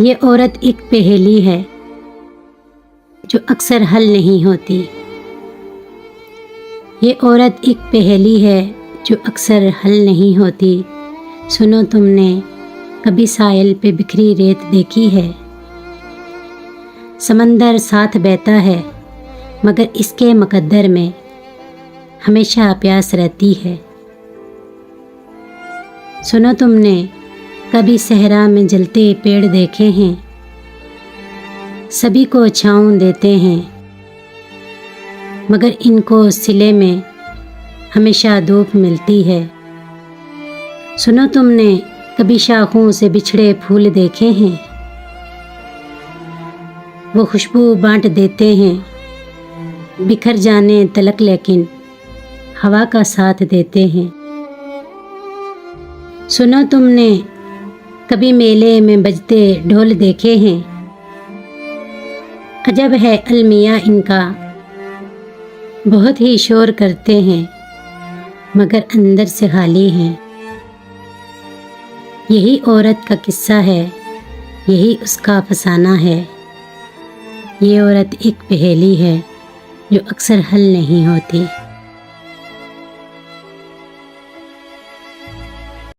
یہ عورت ایک پہیلی ہے جو اکثر حل نہیں ہوتی۔ یہ عورت ایک پہیلی ہے جو اکثر حل نہیں ہوتی۔ سنو تم نے کبھی ساحل پہ بکھری ریت دیکھی ہے؟ سمندر ساتھ بہتا ہے مگر اس کے مقدر میں ہمیشہ پیاس رہتی ہے۔ سنو تم نے کبھی صحرا میں جلتے پیڑ دیکھے ہیں؟ سبھی کو چھاؤں دیتے ہیں مگر ان کو صلے میں ہمیشہ دھوپ ملتی ہے۔ سنو تم نے کبھی شاخوں سے بچھڑے پھول دیکھے ہیں؟ وہ خوشبو بانٹ دیتے ہیں بکھر جانے تلک، لیکن ہوا کا ساتھ دیتے ہیں۔ سنو تم نے کبھی میلے میں بجتے ڈھول دیکھے ہیں؟ عجب ہے المیہ ان کا، بہت ہی شور کرتے ہیں مگر اندر سے خالی ہیں۔ یہی عورت کا قصہ ہے، یہی اس کا افسانہ ہے۔ یہ عورت ایک پہیلی ہے جو اکثر حل نہیں ہوتی۔